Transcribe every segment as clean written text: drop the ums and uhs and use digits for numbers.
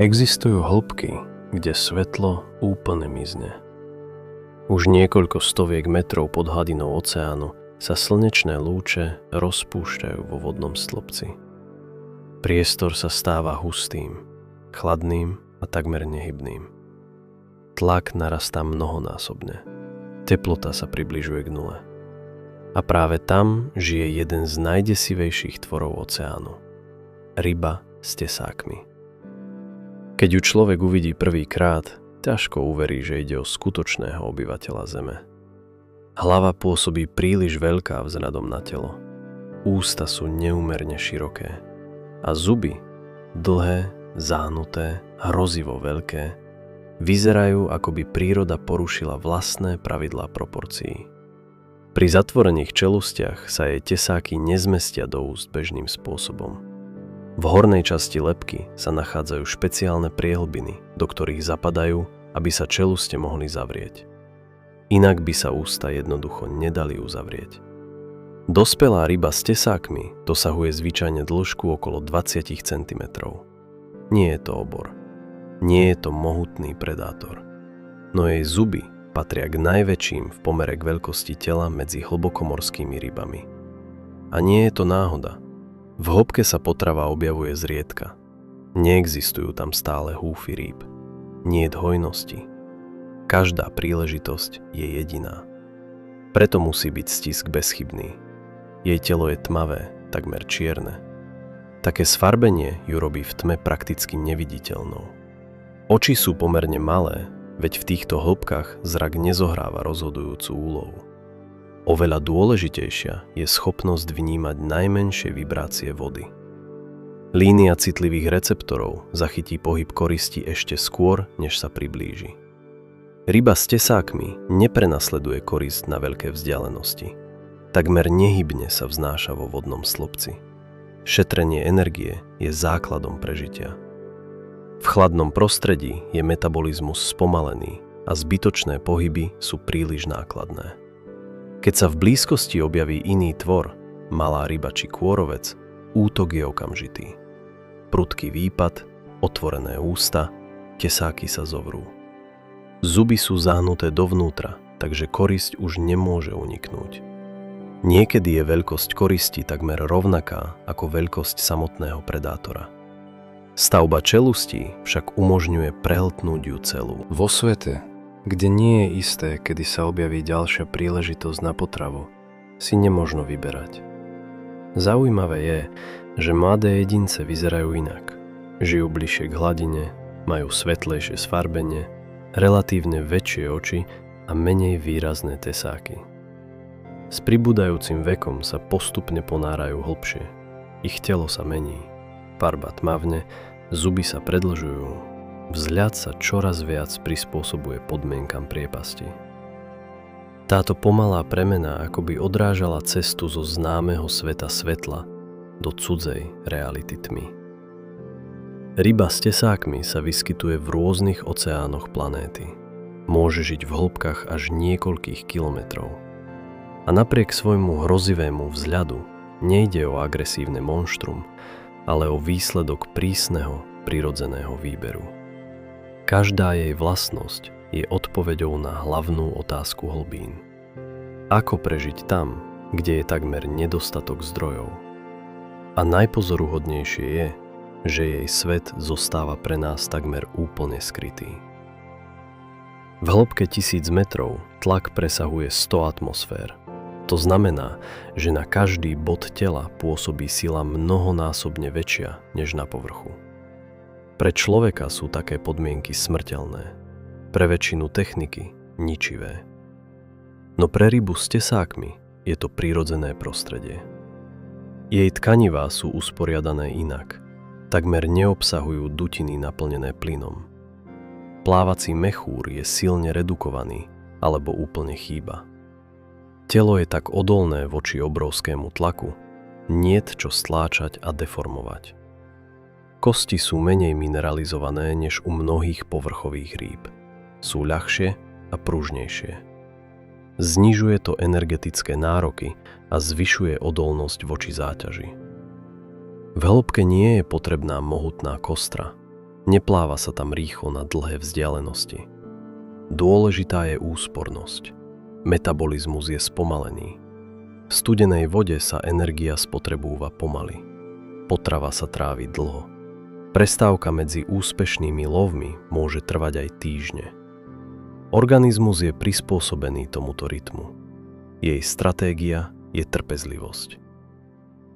Existujú hĺbky, kde svetlo úplne mizne. Už niekoľko stoviek metrov pod hladinou oceánu sa slnečné lúče rozpúšťajú vo vodnom stĺpci. Priestor sa stáva hustým, chladným a takmer nehybným. Tlak narastá mnohonásobne. Teplota sa približuje k nule. A práve tam žije jeden z najdesivejších tvorov oceánu. Ryba s tesákmi. Keď ju človek uvidí prvýkrát, ťažko uverí, že ide o skutočného obyvateľa Zeme. Hlava pôsobí príliš veľká vzhľadom na telo. Ústa sú neúmerne široké. A zuby, dlhé, záhnuté, hrozivo veľké, vyzerajú, ako by príroda porušila vlastné pravidlá proporcií. Pri zatvorených čelustiach sa jej tesáky nezmestia do úst bežným spôsobom. V hornej časti lebky sa nachádzajú špeciálne priehlbiny, do ktorých zapadajú, aby sa čeluste mohli zavrieť. Inak by sa ústa jednoducho nedali uzavrieť. Dospelá ryba s tesákmi dosahuje zvyčajne dĺžku okolo 20 cm. Nie je to obor. Nie je to mohutný predátor. No jej zuby patria k najväčším v pomere k veľkosti tela medzi hlbokomorskými rybami. A nie je to náhoda. V hĺbke sa potrava objavuje zriedka. Neexistujú tam stále húfy rýb. Niet hojnosti. Každá príležitosť je jediná. Preto musí byť stisk bezchybný. Jej telo je tmavé, takmer čierne. Také sfarbenie ju robí v tme prakticky neviditeľnou. Oči sú pomerne malé, veď v týchto hĺbkach zrak nezohráva rozhodujúcu úlohu. Oveľa dôležitejšia je schopnosť vnímať najmenšie vibrácie vody. Línia citlivých receptorov zachytí pohyb koristi ešte skôr, než sa priblíži. Ryba s tesákmi neprenasleduje korisť na veľké vzdialenosti. Takmer nehybne sa vznáša vo vodnom slupci. Šetrenie energie je základom prežitia. V chladnom prostredí je metabolizmus spomalený a zbytočné pohyby sú príliš nákladné. Keď sa v blízkosti objaví iný tvor, malá ryba či kôrovec, útok je okamžitý. Prudký výpad, otvorené ústa, tesáky sa zovrú. Zuby sú zahnuté dovnútra, takže korisť už nemôže uniknúť. Niekedy je veľkosť koristi takmer rovnaká ako veľkosť samotného predátora. Stavba čelustí však umožňuje prehltnúť ju celú. Vo svete, kde nie je isté, kedy sa objaví ďalšia príležitosť na potravu, si nemožno vyberať. Zaujímavé je, že mladé jedince vyzerajú inak. Žijú bližšie k hladine, majú svetlejšie sfarbenie, relatívne väčšie oči a menej výrazné tesáky. S pribúdajúcim vekom sa postupne ponárajú hlbšie. Ich telo sa mení, farba tmavne, zuby sa predĺžujú, vzhľad sa čoraz viac prispôsobuje podmienkam priepasti. Táto pomalá premena akoby odrážala cestu zo známeho sveta svetla do cudzej reality tmy. Ryba s tesákmi sa vyskytuje v rôznych oceánoch planéty. Môže žiť v hĺbkach až niekoľkých kilometrov. A napriek svojmu hrozivému vzhľadu nejde o agresívne monštrum, ale o výsledok prísneho, prirodzeného výberu. Každá jej vlastnosť je odpoveďou na hlavnú otázku hlbín. Ako prežiť tam, kde je takmer nedostatok zdrojov? A najpozoruhodnejšie je, že jej svet zostáva pre nás takmer úplne skrytý. V hĺbke 1000 metrov tlak presahuje 100 atmosfér. To znamená, že na každý bod tela pôsobí sila mnohonásobne väčšia než na povrchu. Pre človeka sú také podmienky smrteľné, pre väčšinu techniky ničivé. No pre rybu s tesákmi je to prirodzené prostredie. Jej tkanivá sú usporiadané inak, takmer neobsahujú dutiny naplnené plynom. Plávací mechúr je silne redukovaný alebo úplne chýba. Telo je tak odolné voči obrovskému tlaku, niet čo stláčať a deformovať. Kosti sú menej mineralizované než u mnohých povrchových rýb. Sú ľahšie a pružnejšie. Znižuje to energetické nároky a zvyšuje odolnosť voči záťaži. V hĺbke nie je potrebná mohutná kostra. Nepláva sa tam rýchlo na dlhé vzdialenosti. Dôležitá je úspornosť. Metabolizmus je spomalený. V studenej vode sa energia spotrebúva pomaly. Potrava sa trávi dlho. Prestávka medzi úspešnými lovmi môže trvať aj týždne. Organizmus je prispôsobený tomuto rytmu. Jej stratégia je trpezlivosť.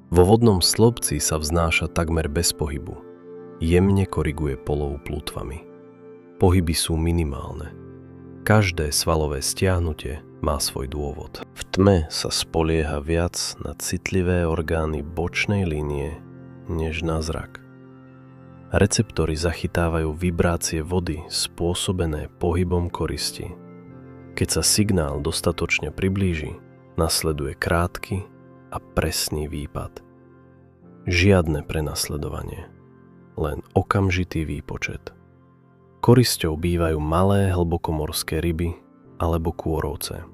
Vo vodnom slobci sa vznáša takmer bez pohybu. Jemne koriguje polov plútvami. Pohyby sú minimálne. Každé svalové stiahnutie má svoj dôvod. V tme sa spolieha viac na citlivé orgány bočnej línie, než na zrak. Receptory zachytávajú vibrácie vody spôsobené pohybom koristi. Keď sa signál dostatočne priblíži, nasleduje krátky a presný výpad. Žiadne prenasledovanie, len okamžitý výpočet. Korisťou bývajú malé hlbokomorské ryby alebo kôrovce.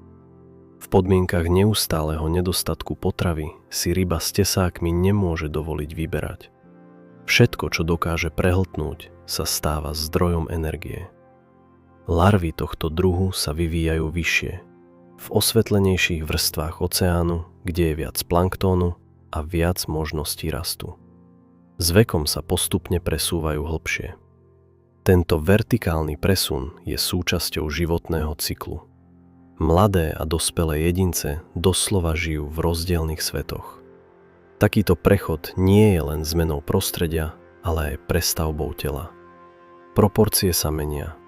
V podmienkach neustáleho nedostatku potravy si ryba s tesákmi nemôže dovoliť vyberať. Všetko, čo dokáže prehltnúť, sa stáva zdrojom energie. Larvy tohto druhu sa vyvíjajú vyššie, v osvetlenejších vrstvách oceánu, kde je viac planktónu a viac možností rastu. S vekom sa postupne presúvajú hlbšie. Tento vertikálny presun je súčasťou životného cyklu. Mladé a dospelé jedince doslova žijú v rozdielnych svetoch. Takýto prechod nie je len zmenou prostredia, ale aj prestavbou tela. Proporcie sa menia.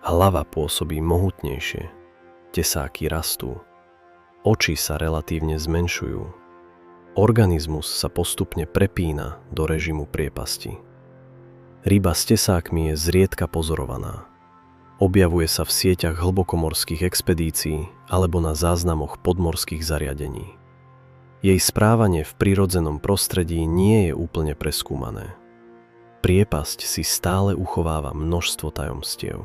Hlava pôsobí mohutnejšie. Tesáky rastú. Oči sa relatívne zmenšujú. Organizmus sa postupne prepína do režimu priepasti. Ryba s tesákmi je zriedka pozorovaná. Objavuje sa v sieťach hlbokomorských expedícií alebo na záznamoch podmorských zariadení. Jej správanie v prirodzenom prostredí nie je úplne preskúmané. Priepasť si stále uchováva množstvo tajomstiev.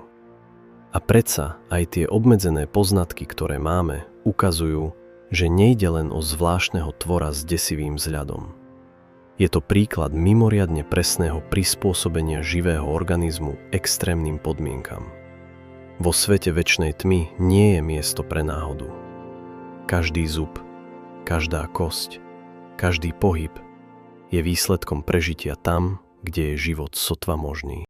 A predsa aj tie obmedzené poznatky, ktoré máme, ukazujú, že nejde len o zvláštneho tvora s desivým vzhľadom. Je to príklad mimoriadne presného prispôsobenia živého organizmu extrémnym podmienkam. Vo svete večnej tmy nie je miesto pre náhodu. Každý zub, každá kosť, každý pohyb je výsledkom prežitia tam, kde je život sotva možný.